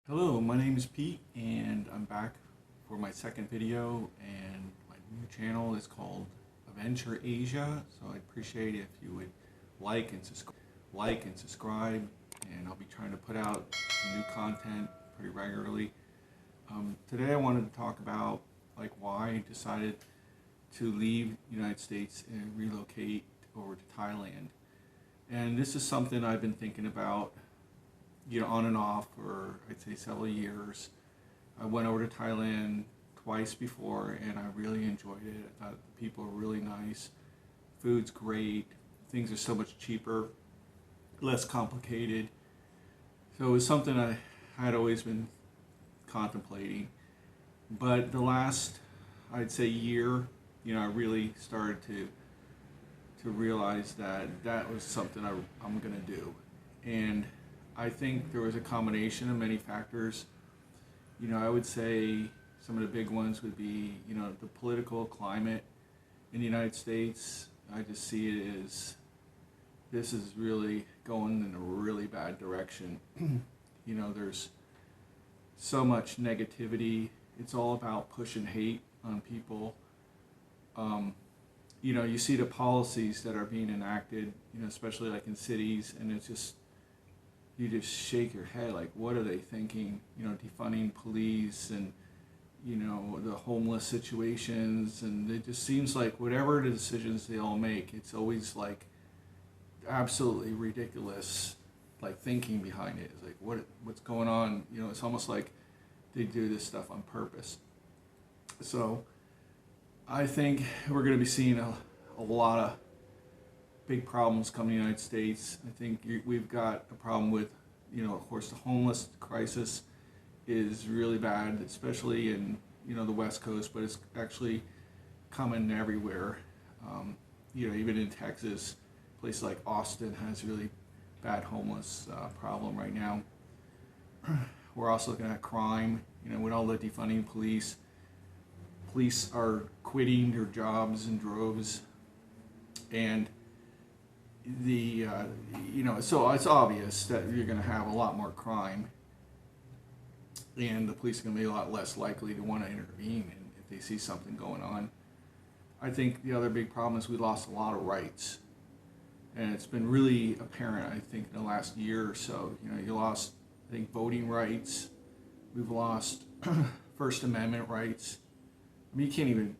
Hello, my name is Pete and I'm back for my second video, and my new channel is called Adventure Asia, so I'd appreciate if you would like and subscribe, and I'll be trying to put out some new content pretty regularly. Today I wanted to talk about why I decided to leave the United States and relocate over to Thailand. And this is something I've been thinking about on and off for, I'd say, several years. I went over to Thailand twice before and I really enjoyed it. I thought the people are really nice, food's great, things are so much cheaper, less complicated. So it was something I had always been contemplating. But the last, I'd say, year, I really started to realize that that was something I'm going to do. And I think there was a combination of many factors. I would say some of the big ones would be, the political climate in the United States. I just see it as this is really going in a really bad direction. There's so much negativity. It's all about pushing hate on people. You see the policies that are being enacted, especially like in cities, and it's just, you just shake your head, like, what are they thinking? Defunding police and, the homeless situations, and it just seems like whatever the decisions they all make, it's always like absolutely ridiculous, like thinking behind it. It's like, what's going on? It's almost like they do this stuff on purpose. So I think we're going to be seeing a lot of big problems coming to the United States. I think we've got a problem with, of course, the homeless crisis is really bad, especially in, the West Coast, but it's actually coming everywhere. Even in Texas, places like Austin has really bad homeless problem right now. We're also looking at crime, with all the defunding police. Police are quitting their jobs in droves, and so it's obvious that you're going to have a lot more crime, and the police are going to be a lot less likely to want to intervene if they see something going on. I think the other big problem is we lost a lot of rights, and it's been really apparent, I think, in the last year or so. You lost, I think, voting rights. We've lost First Amendment rights. I mean, you can't even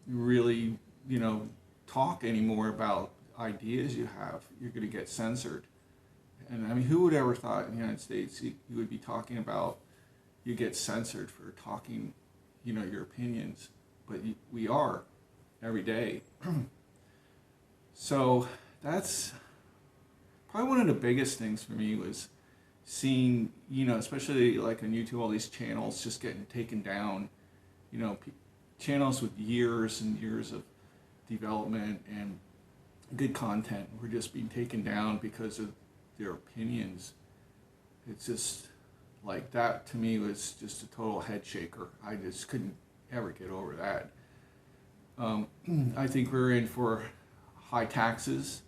really, talk anymore about ideas you have. You're going to get censored. And I mean, who would ever thought in the United States you would be talking about you get censored for talking, your opinions? But we are every day. So that's probably one of the biggest things for me, was seeing, especially like on YouTube, all these channels just getting taken down. Channels with years and years of development and good content were just being taken down because of their opinions. It's just like, that to me was just a total head shaker. I just couldn't ever get over that. I think we're in for high taxes.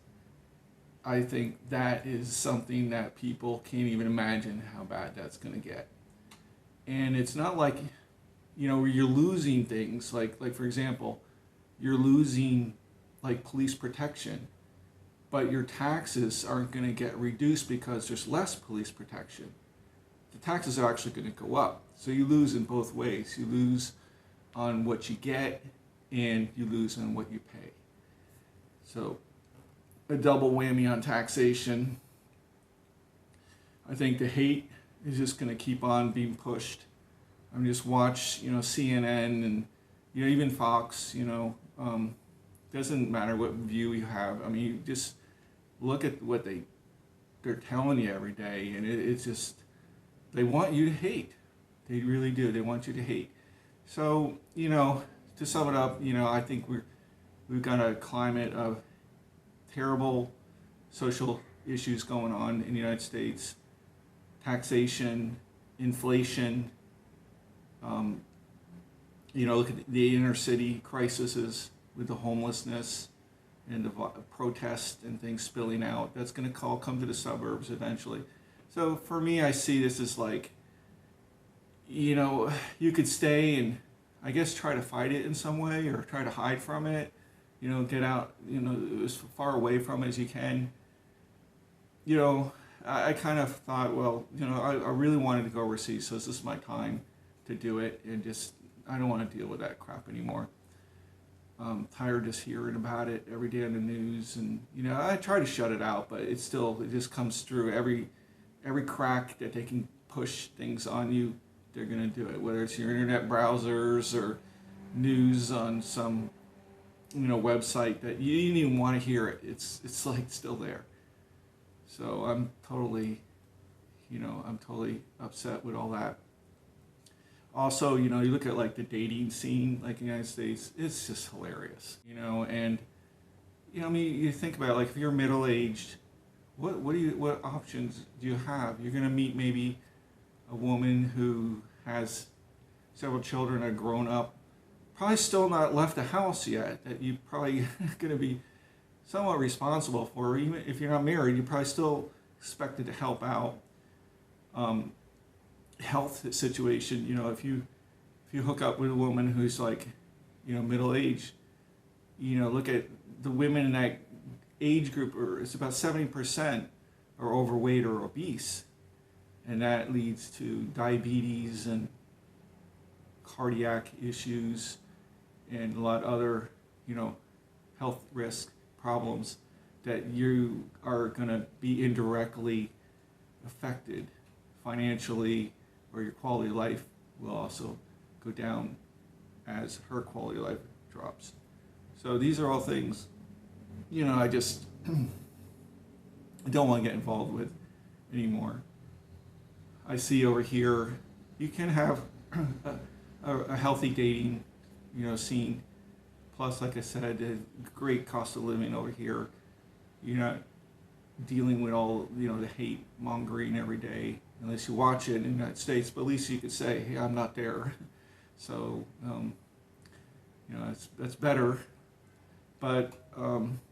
I think that is something that people can't even imagine how bad that's going to get. And it's not like, where you're losing things, like for example, you're losing like police protection, but your taxes aren't going to get reduced because there's less police protection. The taxes are actually going to go up. So you lose in both ways. You lose on what you get, and you lose on what you pay. So a double whammy on taxation. I think the hate is just going to keep on being pushed. I mean, just watch, CNN and, even Fox, doesn't matter what view you have. I mean, you just look at what they're telling you every day, and it's just, they want you to hate. They really do. They want you to hate. So, to sum it up, I think we've got a climate of terrible social issues going on in the United States. Taxation, inflation, look at the inner city crises with the homelessness and the protests and things spilling out. That's going to come to the suburbs eventually. So for me, I see this as like, you know, you could stay and I guess try to fight it in some way or try to hide from it, you know, get out, you know, as far away from it as you can. You know, I kind of thought, well, you know, I really wanted to go overseas, so this is my time to do it, and just, I don't want to deal with that crap anymore. I'm tired just hearing about it every day on the news, and you know, I try to shut it out, but it still, it just comes through every crack that they can push things on you, they're gonna do it. Whether it's your internet browsers or news on some, you know, website that you didn't even want to hear it. It's like still there. So I'm totally upset with all that. Also, you know, you look at like the dating scene, like in the United States, it's just hilarious, you know. And you know, I mean, you think about it, like if you're middle aged, what options do you have? You're gonna meet maybe a woman who has several children, are grown up, probably still not left the house yet, that you probably gonna be somewhat responsible for. Even if you're not married, you're probably still expected to help out. Health situation, you know, if you hook up with a woman who's like, you know, middle aged, you know, look at the women in that age group, or it's about 70% are overweight or obese, and that leads to diabetes and cardiac issues and a lot of other, you know, health risk problems that you are going to be indirectly affected financially, or your quality of life will also go down as her quality of life drops. So these are all things, you know, I just don't want to get involved with anymore. I see over here, you can have a healthy dating, you know, scene. Plus, like I said, a great cost of living over here. You're not dealing with all, you know, the hate mongering every day, unless you watch it in the United States. But at least you could say, hey, I'm not there. So, you know, that's better. But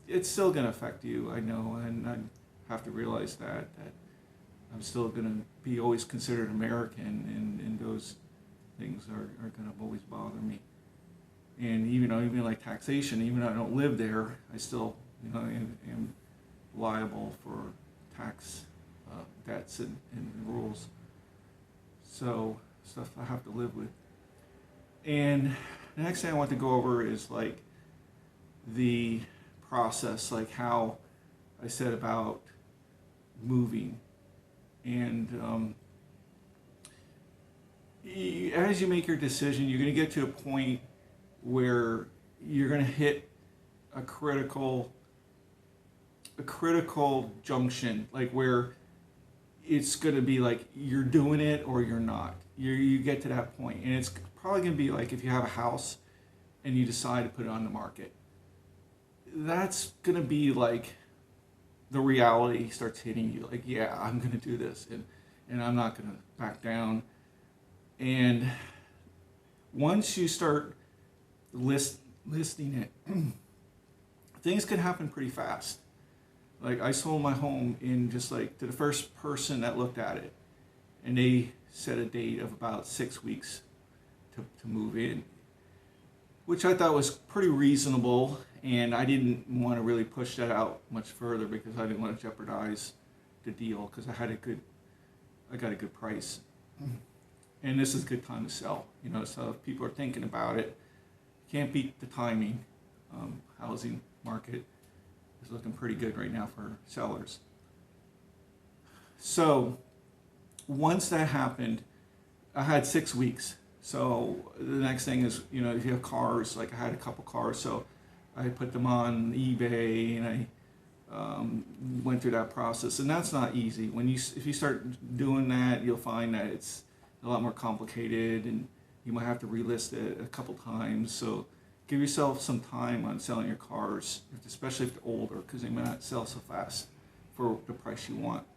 it's still going to affect you, I know, and I have to realize that I'm still going to be always considered American, and those things are going to always bother me. And even like taxation, even though I don't live there, I still, you know, am liable for tax debts and rules. So stuff I have to live with. And the next thing I want to go over is like the process, like how I said about moving. And as you make your decision, you're going to get to a point where you're going to hit a critical junction, like where it's going to be like you're doing it or you're not. You get to that point, and it's probably going to be like if you have a house and you decide to put it on the market. That's going to be like the reality starts hitting you, like, yeah, I'm going to do this, and I'm not going to back down. And once you start listing it, things can happen pretty fast. Like I sold my home in just like to the first person that looked at it, and they set a date of about 6 weeks to move in, which I thought was pretty reasonable, and I didn't want to really push that out much further because I didn't want to jeopardize the deal, because I got a good price, and this is a good time to sell. You know, so if people are thinking about it, can't beat the timing. Housing market is looking pretty good right now for sellers. So once that happened, I had 6 weeks. So the next thing is, you know, if you have cars, like I had a couple cars, so I put them on eBay, and I went through that process, and that's not easy. If you start doing that, you'll find that it's a lot more complicated, and you might have to relist it a couple times. So give yourself some time on selling your cars, especially if they're older, because they might not sell so fast for the price you want.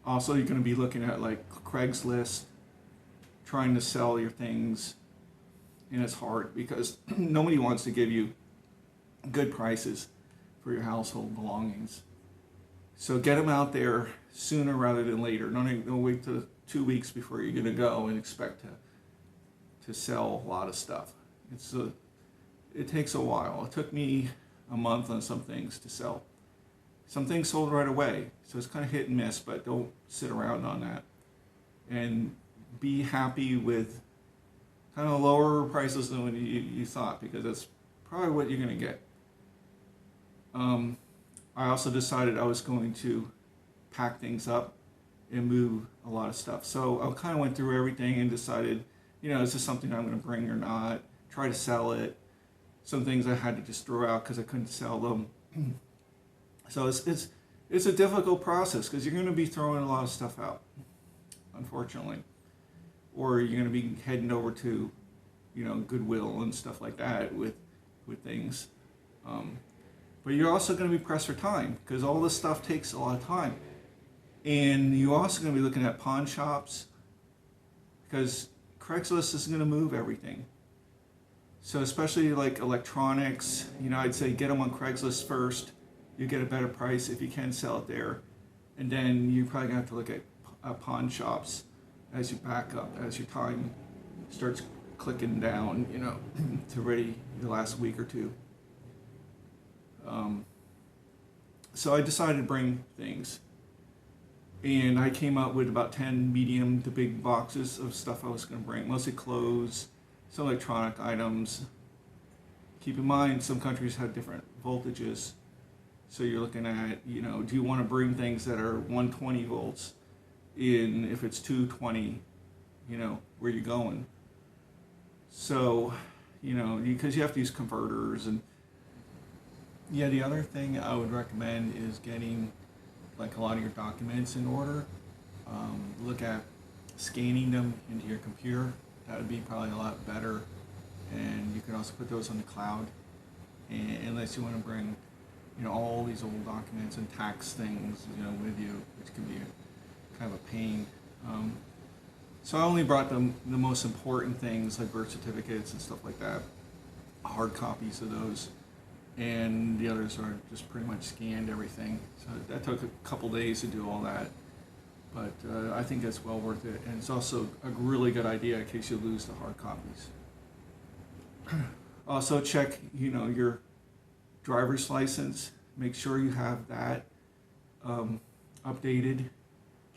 Also, you're going to be looking at like Craigslist, trying to sell your things, and it's hard because nobody wants to give you good prices for your household belongings. So get them out there sooner rather than later. Don't wait till 2 weeks before you're gonna go and expect to sell a lot of stuff. It takes a while. It took me a month on some things to sell. Some things sold right away, so it's kind of hit and miss, but don't sit around on that. And be happy with kind of lower prices than what you thought, because that's probably what you're going to get. I also decided I was going to pack things up and move a lot of stuff. So I kind of went through everything and decided, is this something I'm going to bring or not? Try to sell it. Some things I had to just throw out because I couldn't sell them. So it's a difficult process because you're going to be throwing a lot of stuff out, unfortunately, or you're going to be heading over to, Goodwill and stuff like that with things. But you're also going to be pressed for time because all this stuff takes a lot of time, and you're also going to be looking at pawn shops because Craigslist is going to move everything. So especially like electronics, I'd say get them on Craigslist first. You get a better price if you can sell it there. And then you're probably going to have to look at pawn shops as you back up, as your time starts clicking down, to ready the last week or two. So I decided to bring things. And I came up with about 10 medium to big boxes of stuff I was going to bring, mostly clothes, some electronic items. Keep in mind, some countries have different voltages. So you're looking at, do you want to bring things that are 120 volts if it's 220, where you're going. So, because you have to use converters. And yeah, the other thing I would recommend is getting like a lot of your documents in order. Look at scanning them into your computer. That would be probably a lot better. And you can also put those on the cloud, unless you want to bring all these old documents and tax things, with you, which can be kind of a pain. So I only brought the most important things like birth certificates and stuff like that, hard copies of those, and the others are just pretty much scanned everything. So that took a couple days to do all that, but I think that's well worth it, and it's also a really good idea in case you lose the hard copies. Also check, your driver's license. Make sure you have that updated.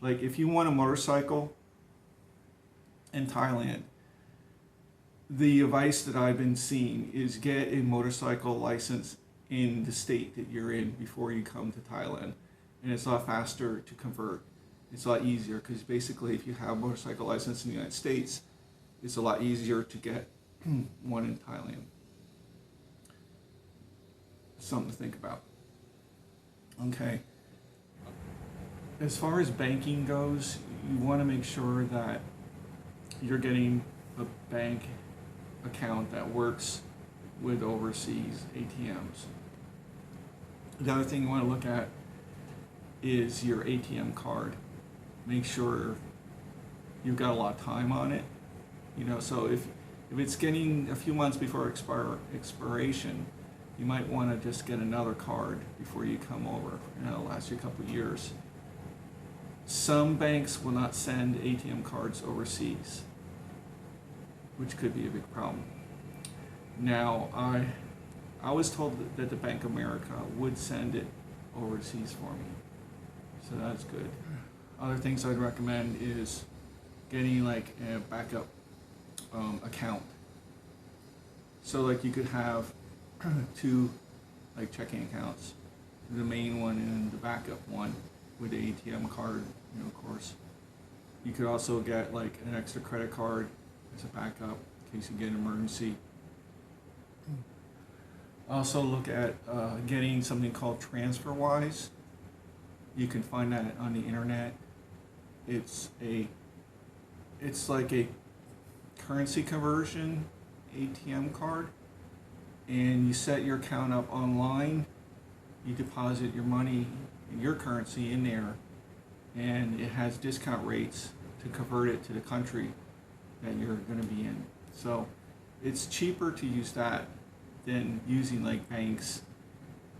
Like if you want a motorcycle in Thailand, the advice that I've been seeing is get a motorcycle license in the state that you're in before you come to Thailand. And it's a lot faster to convert. It's a lot easier because basically if you have a motorcycle license in the United States, it's a lot easier to get one in Thailand. Something to think about. Okay. As far as banking goes, you want to make sure that you're getting a bank account that works with overseas ATMs. The other thing you want to look at is your ATM card. Make sure you've got a lot of time on it. So if it's getting a few months before expiration, you might want to just get another card before you come over. It'll last you a couple of years. Some banks will not send ATM cards overseas, which could be a big problem. Now, I was told that the Bank of America would send it overseas for me, so that's good. Other things I'd recommend is getting like a backup account. So like you could have two like checking accounts, the main one and the backup one with the ATM card, of course. You could also get like an extra credit card as a backup in case you get an emergency. Also look at getting something called Transferwise. You can find that on the internet. It's like a currency conversion ATM card, and you set your account up online. You deposit your money, your currency in there, and it has discount rates to convert it to the country that you're going to be in. So it's cheaper to use that than using like banks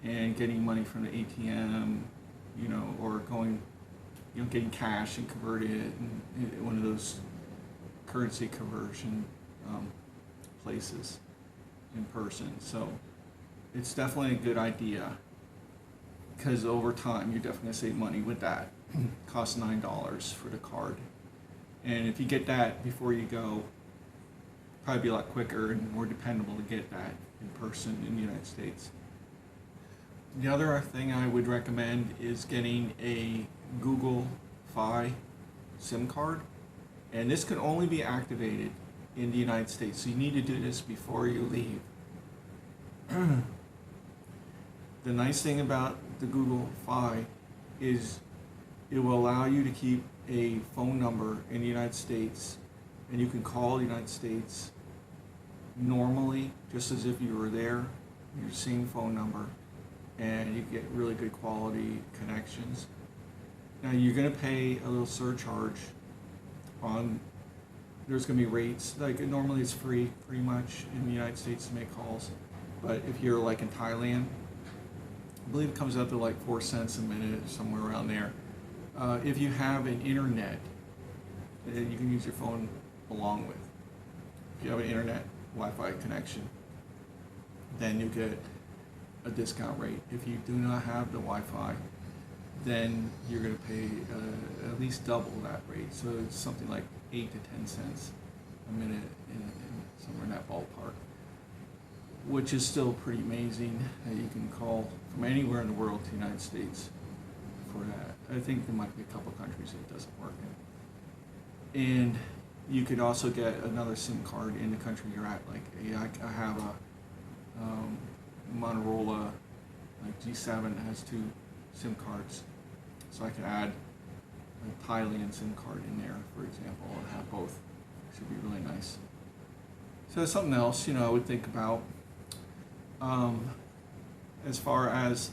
and getting money from the ATM or going, getting cash and converting it in one of those currency conversion places in person. So it's definitely a good idea, because over time you're definitely going to save money with that. Costs $9 for the card. And if you get that before you go, probably be a lot quicker and more dependable to get that in person in the United States. The other thing I would recommend is getting a Google Fi SIM card. And this can only be activated in the United States. So you need to do this before you leave. The nice thing about the Google Fi is it will allow you to keep a phone number in the United States, and you can call the United States normally, just as if you were there, your same phone number, and you get really good quality connections. Now you're going to pay a little surcharge on, there's going to be rates, like normally it's free pretty much in the United States to make calls, but if you're like in Thailand, I believe it comes out to like 4 cents a minute, somewhere around there. If you have an internet, you can use your phone along with. If you have an internet Wi-Fi connection, then you get a discount rate. If you do not have the Wi-Fi, then you're going to pay at least double that rate. So it's something like 8 to 10 cents a minute, in somewhere in that ballpark, which is still pretty amazing that you can call from anywhere in the world to the United States for that. I think there might be a couple countries that it doesn't work in. And you could also get another SIM card in the country you're at. Like I have a Motorola G7 that has 2 SIM cards, so I could add a Thailand SIM card in there, for example, and have both. Should be really nice. So that's something else, I would think about. As far as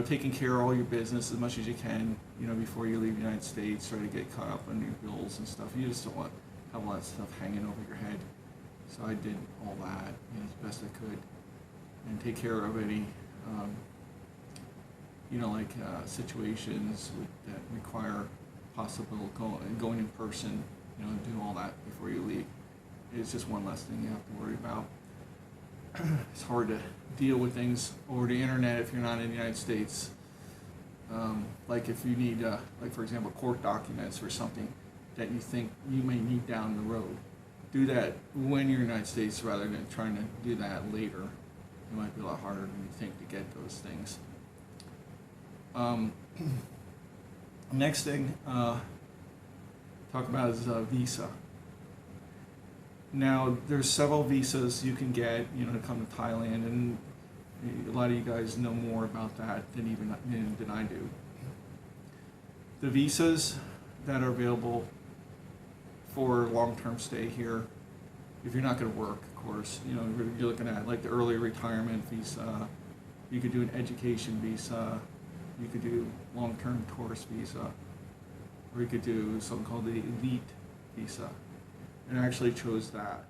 taking care of all your business as much as you can, before you leave the United States, try to get caught up on your bills and stuff. You just don't want to have a lot of stuff hanging over your head. So I did all that as best I could, and take care of any, situations that require possible going in person, do all that before you leave. It's just one less thing you have to worry about. It's hard to deal with things over the internet if you're not in the United States. Like if you need, for example, court documents or something that you think you may need down the road. Do that when you're in the United States rather than trying to do that later. It might be a lot harder than you think to get those things. Next thing, talk about is visa. Now, there's several visas you can get, to come to Thailand, and a lot of you guys know more about that than I do. The visas that are available for long-term stay here, if you're not going to work, of course, you're looking at like the early retirement visa. You could do an education visa. You could do long-term tourist visa, or you could do something called the elite visa. And I actually chose that.